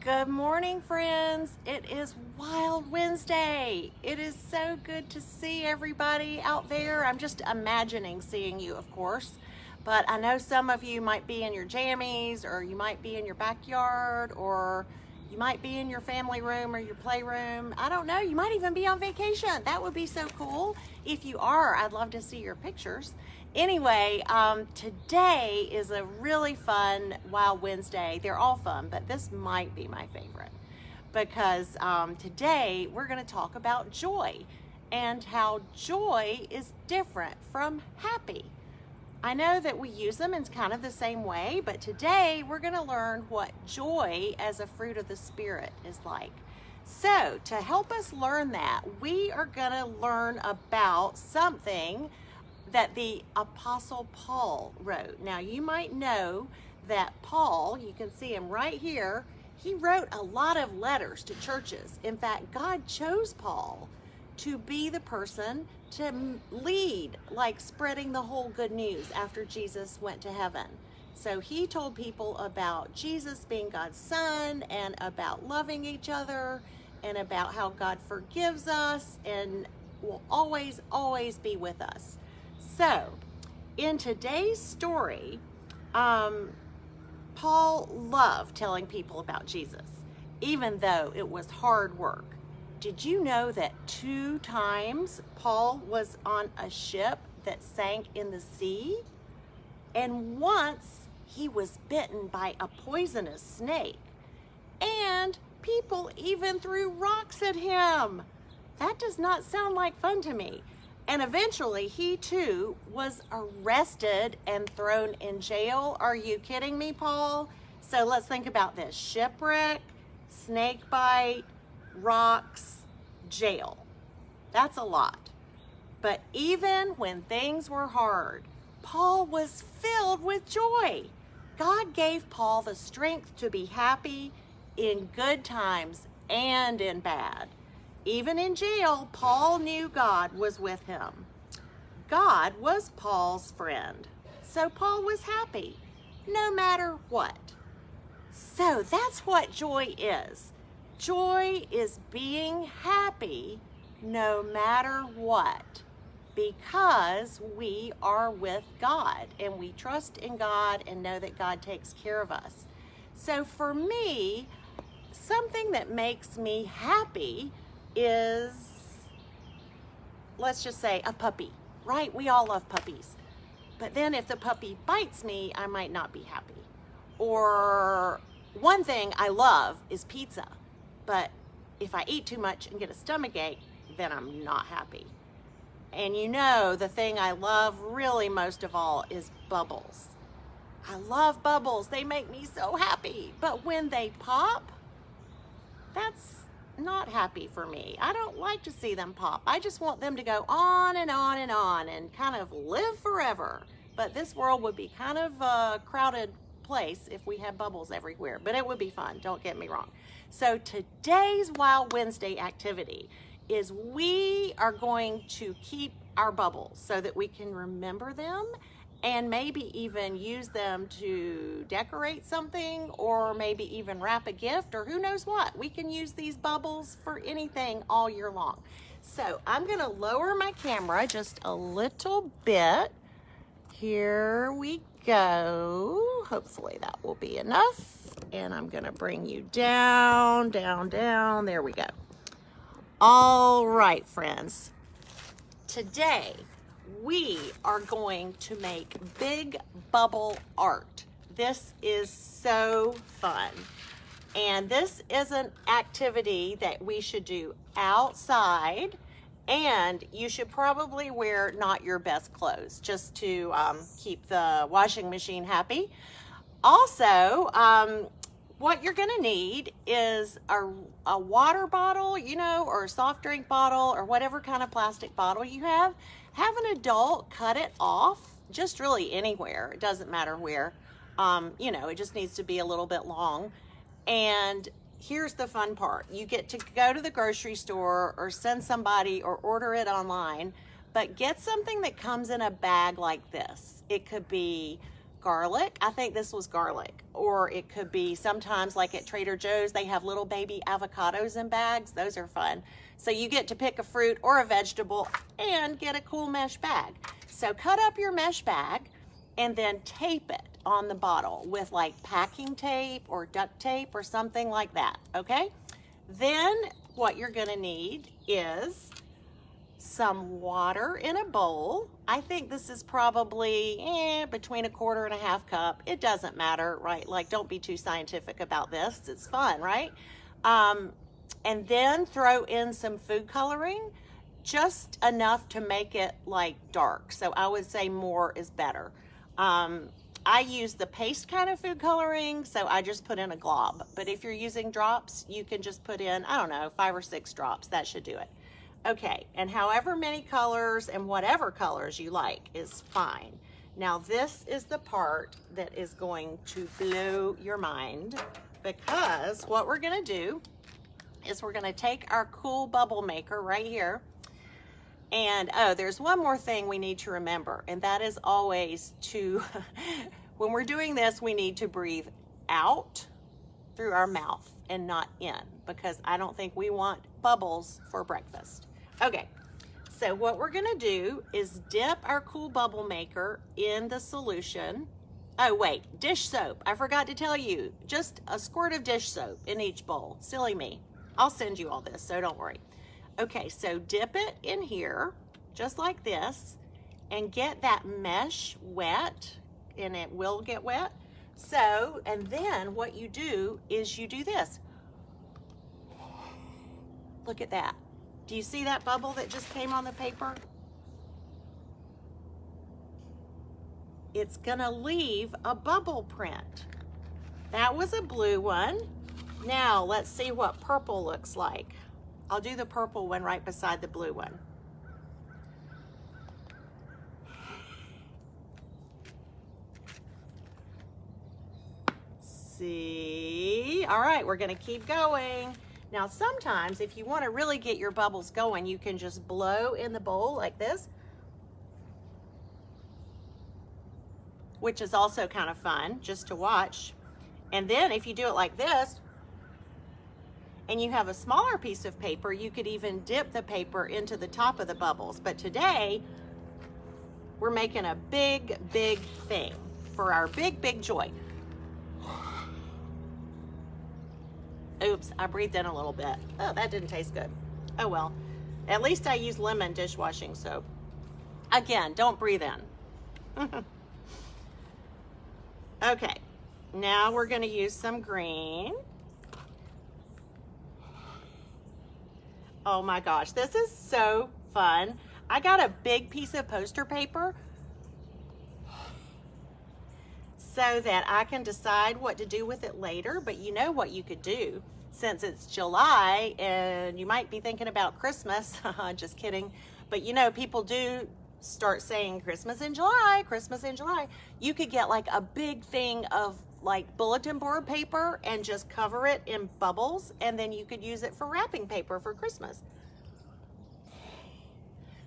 Good morning, friends. It is Wild Wednesday. It is so good to see everybody out there. I'm just imagining seeing you, of course, but I know some of you might be in your jammies, or you might be in your backyard, or you might be in your family room or your playroom. I don't know. You might even be on vacation. That would be so cool. If you are, I'd love to see your pictures. Anyway, today is a really fun Wild Wednesday. They're all fun, but this might be my favorite because today we're going to talk about joy and how joy is different from happy. I know that we use them in kind of the same way, but today we're going to learn what joy as a fruit of the Spirit is like. So to help us learn that, we are going to learn about something that the Apostle Paul wrote. Now, you might know that Paul, you can see him right here, he wrote a lot of letters to churches. In fact, God chose Paul to be the person to lead, like spreading the whole good news after Jesus went to heaven. So he told people about Jesus being God's son and about loving each other and about how God forgives us and will always, always be with us. So, in today's story, Paul loved telling people about Jesus, even though it was hard work. Did you know that 2 times Paul was on a ship that sank in the sea? And once he was bitten by a poisonous snake. And people even threw rocks at him. That does not sound like fun to me. And eventually, he too was arrested and thrown in jail. Are you kidding me, Paul? So let's think about this. Shipwreck, snake bite, rocks, jail. That's a lot. But even when things were hard, Paul was filled with joy. God gave Paul the strength to be happy in good times and in bad. Even in jail, Paul knew God was with him. God was Paul's friend. So Paul was happy, no matter what. So that's what joy is. Joy is being happy no matter what, because we are with God and we trust in God and know that God takes care of us. So for me, something that makes me happy is, let's just say, a puppy, right? We all love puppies. But then if the puppy bites me, I might not be happy. Or one thing I love is pizza. But if I eat too much and get a stomachache, then I'm not happy. And you know, the thing I love really most of all is bubbles. I love bubbles. They make me so happy. But when they pop, that's not happy for me. I don't like to see them pop. I just want them to go on and on and on and kind of live forever. But this world would be kind of a crowded place if we had bubbles everywhere. But it would be fun, don't get me wrong. So today's Wild Wednesday activity is we are going to keep our bubbles so that we can remember them and maybe even use them to decorate something, or maybe even wrap a gift, or who knows what. We can use these bubbles for anything all year long. So I'm gonna lower my camera just a little bit. Here we go. Hopefully that will be enough. And I'm gonna bring you down, down, down. There we go. All right, friends. Today, we are going to make big bubble art. This is so fun. And this is an activity that we should do outside, and you should probably wear not your best clothes just to keep the washing machine happy. Also, what you're gonna need is a water bottle, you know, or a soft drink bottle, or whatever kind of plastic bottle you have. Have an adult cut it off, just really anywhere. It doesn't matter where. You know, it just needs to be a little bit long. And here's the fun part. You get to go to the grocery store or send somebody or order it online, but get something that comes in a bag like this. It could be garlic. I think this was garlic. Or it could be sometimes like at Trader Joe's, they have little baby avocados in bags. Those are fun. So you get to pick a fruit or a vegetable and get a cool mesh bag. So cut up your mesh bag and then tape it on the bottle with like packing tape or duct tape or something like that, okay? Then what you're gonna need is some water in a bowl. I think this is probably between 1/4 and 1/2 cup. It doesn't matter, right? Like, don't be too scientific about this. It's fun, right? And then throw in some food coloring, just enough to make it like dark. So I would say more is better. I use the paste kind of food coloring, so I just put in a glob. But if you're using drops, you can just put in, I don't know, 5 or 6 drops. That should do it. Okay, and however many colors and whatever colors you like is fine. Now this is the part that is going to blow your mind, because what we're gonna do is we're gonna take our cool bubble maker right here, and oh, there's one more thing we need to remember, and that is always to, when we're doing this, we need to breathe out through our mouth and not in, because I don't think we want bubbles for breakfast. Okay, so what we're gonna do is dip our cool bubble maker in the solution. Oh wait, dish soap. I forgot to tell you, just a squirt of dish soap in each bowl. Silly me. I'll send you all this, so don't worry. Okay, so dip it in here, just like this, and get that mesh wet, and it will get wet. So, and then what you do is you do this. Look at that. Do you see that bubble that just came on the paper? It's gonna leave a bubble print. That was a blue one. Now let's see what purple looks like. I'll do the purple one right beside the blue one. See? All right, we're gonna keep going. Now sometimes if you want to really get your bubbles going, you can just blow in the bowl like this, which is also kind of fun just to watch. And then if you do it like this, and you have a smaller piece of paper, you could even dip the paper into the top of the bubbles. But today, we're making a big, big thing for our big, big joy. Oops, I breathed in a little bit. Oh, that didn't taste good. Oh well, at least I use lemon dishwashing soap. Again, don't breathe in. Okay, now we're gonna use some green. Oh my gosh, this is so fun. I got a big piece of poster paper so that I can decide what to do with it later. But you know what you could do, since it's July and you might be thinking about Christmas. Just kidding. But you know, people do start saying Christmas in July, Christmas in July. You could get like a big thing of like bulletin board paper and just cover it in bubbles, and then you could use it for wrapping paper for Christmas.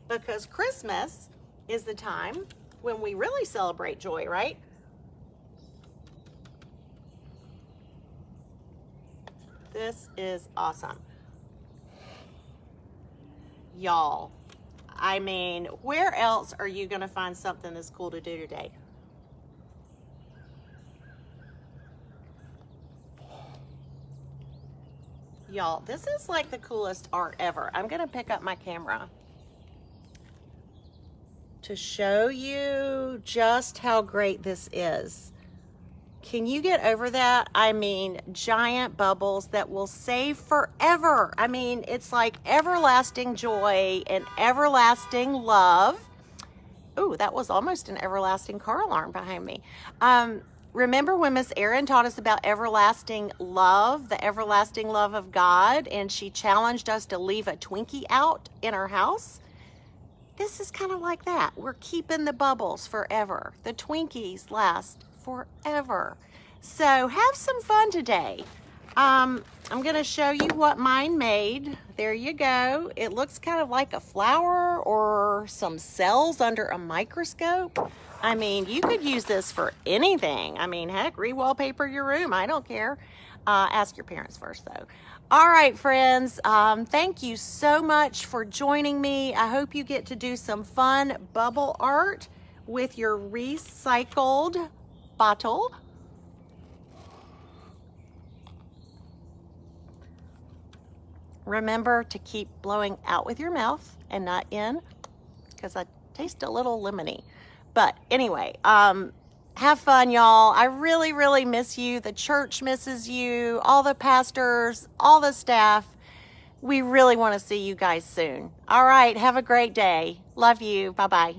Because Christmas is the time when we really celebrate joy, right? This is awesome. Y'all, I mean, where else are you gonna find something that's cool to do today? Y'all, this is like the coolest art ever. I'm gonna pick up my camera to show you just how great this is. Can you get over that? I mean, giant bubbles that will save forever. I mean, it's like everlasting joy and everlasting love. Ooh, that was almost an everlasting car alarm behind me. Remember when Miss Erin taught us about everlasting love, the everlasting love of God, and she challenged us to leave a Twinkie out in our house? This is kind of like that. We're keeping the bubbles forever. The Twinkies last forever. So have some fun today. I'm going to show you what mine made. There you go. It looks kind of like a flower or some cells under a microscope. I mean, you could use this for anything. I mean, heck, re-wallpaper your room. I don't care. Ask your parents first, though. All right, friends. Thank you so much for joining me. I hope you get to do some fun bubble art with your recycled bottle. Remember to keep blowing out with your mouth and not in, because I taste a little lemony. But anyway, have fun, y'all. I really, really miss you. The church misses you, all the pastors, all the staff. We really want to see you guys soon. All right, have a great day. Love you. Bye-bye.